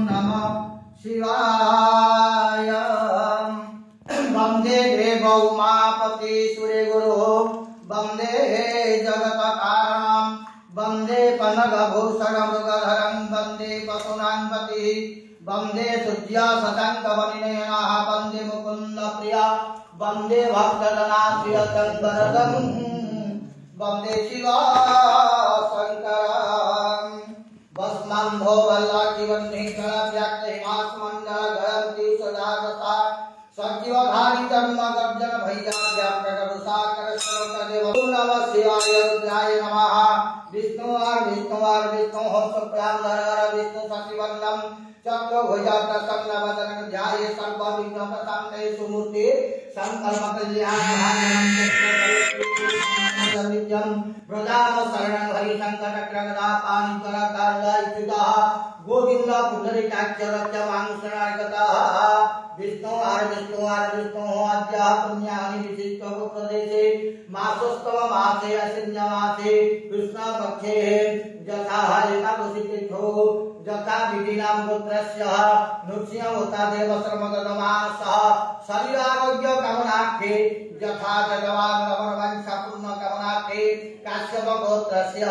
नमः शिवाय। वंदे देवौ उमापति सूर्यगुरु वंदे जगत कारणं वंदे पनगभूषण मृगधरं वंदे पशूनां पति वंदे सूर्य शशांक वनिनयनः वंदे मुकुंद प्रिया वंदे भक्तजनाश्रियं वरदं वंदे शिवा शंकरं। भस्मांधो वल्लाकिवह्निकः व्याक्तहिमास्मङ्गलगरन्ति सदा रसा सजीवधारी जन्म गर्जन भैया व्याप्रकरुषाकरश्रोतदेव। ओम नमः शिवाय रुद्राय नमः। विष्णुवार विष्णु शुक्लांबर विष्णु शशिवर्णं चक्रभुजा प्रसन्न वदनं ध्याये सर्वविघ्न प्रशान्ते सुमूर्ते संकल्प कल्याणं प्रदान शरणं हरिशंकटक्रगदापाणिकरकार्ययुतः गोविंद पुंडरीकाक्षरच्यवांशनागतः विष्णु अद्य पुण्यानि विशिष्टो प्रदेशे मासोस्तव मासे अश्विन्य मासे कृष्ण पक्षे यथा एकादशीतिथौ यथा विधिनां गोत्रस्य नृसिंहवता देवश्रमगतमानसः शरीरारोग्य कामनार्थे यथा जगवान् रमणवंशपूर्ण कामनार्थे काश्यप गोत्रस्य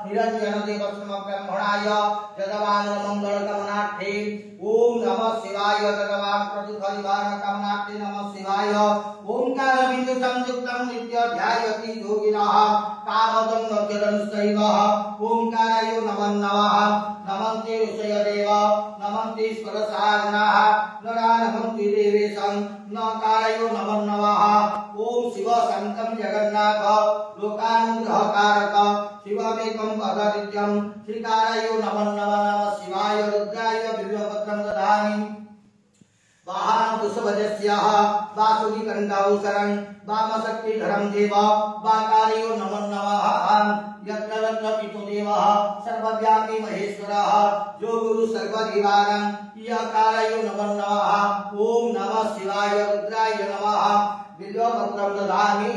निरञ्जन देवश्रम ब्रह्मणाय जगवान् मंगल कामनार्थे ओम नमः शिवाय। जगवान् प्रतिफलिवान कामनार्थे नमः शिवाय। ओंकार बिंदु संयुक्तं नित्य ध्यायति योगिनः कामदं नोचरंसैव ओंकाराय नमः नमः। नमन्ते ऋषयदेव नमन्ते स्वरसागराः नरा नमन्ते देवेशं नकाराय नमः नमः। ओम शिव शंकं जगन्नाथ लोकानुग्रहकारक शिवमेकं पदनित्यं श्रीकाराय नमः नमः शिवाय। रुद्राय बिल्वपत्रं ददामि वाहनकुशभजस्याः वासुकिकण्ठावसरं वामशक्तिधरं देव वाकाराय नमः नमः। यत्र यत्र पितुदेवः सर्वव्यापी महेश्वरः जो गुरु सर्वदिवानं यकाराय नमः नमः। ओम नमः शिवाय। रुद्राय नमः बिल्वपत्रं ददामि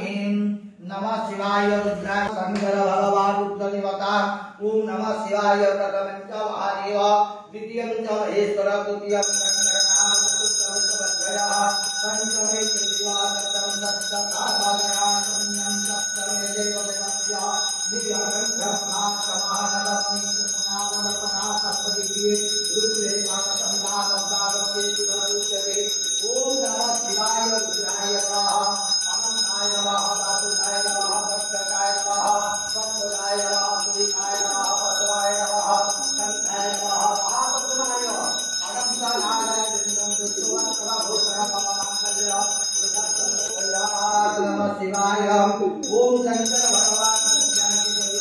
नमः शिवाय। रुद्राय शंकर भगवान् रुद्रदेवता ओम नमः शिवाय। प्रथमं च महादेव द्वितीयं च महेश्वर तृतीयं शंकरनाम चतुर्थं पंचमे शिवादत्तं सप्तकाभागणा शून्यं सप्तमे देवदेवस्य नित्यं ब्रह्मा समानलक्ष्मी सुमनावलपना सप्तदिव्ये रुद्रे कामसंदानदागते शिवरुच्यते। ओम नमः शिवाय। रुद्राय नमः अनंताय नमः वासुदेवाय नमः भक्तकाय नमः वत्सलाय नमः पुरीकाय नमः पशवाय नमः कंठाय नमः महापद्माय अनंतनाय नमः शिवाय। ओम शंकर भगवान ज्ञानी भूषण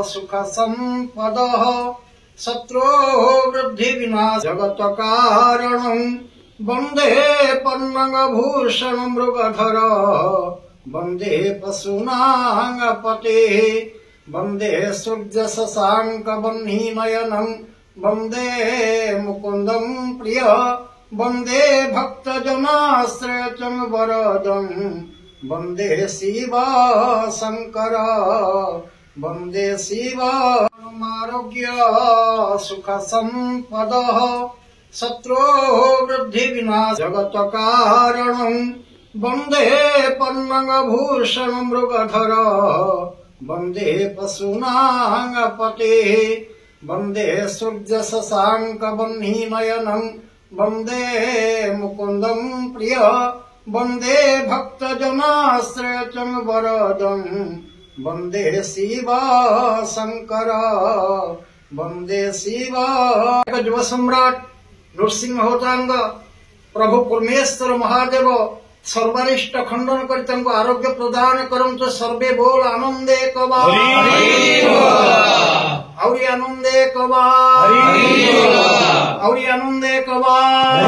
सुख संपदः शत्रु वृद्धि विनाश जगत कारणं वंदे पन्नगभूषण मृगधर वंदे पशूनां पतेः वंदे सूर्य शशांक वह्निनयनं वंदे मुकुंदं प्रिय वंदे भक्तजनाश्रयं वरदं वंदे शिव शंकर वंदे शिव। आरोग्य सुख संपदः शत्रु वृद्धि विनाश जगत कारणं वंदे पन्नगभूषण मृगधर वंदे पशूनां पतेः वंदे सूर्य शशांक वह्निनयनं वंदे मुकुंदं प्रिय वंदे भक्तजनाश्रयं वरदं वंदे शिव शंकर वंदे शिव। युव सम्राट नृसिंहवतांग प्रभु परमेश्वर महादेव सर्वारिष्ट खंडन कर आरोग्य प्रदान करंतु सर्वे बोल आनंदे कबार आउरी आनंदे कबार आउरी आनंदे कबार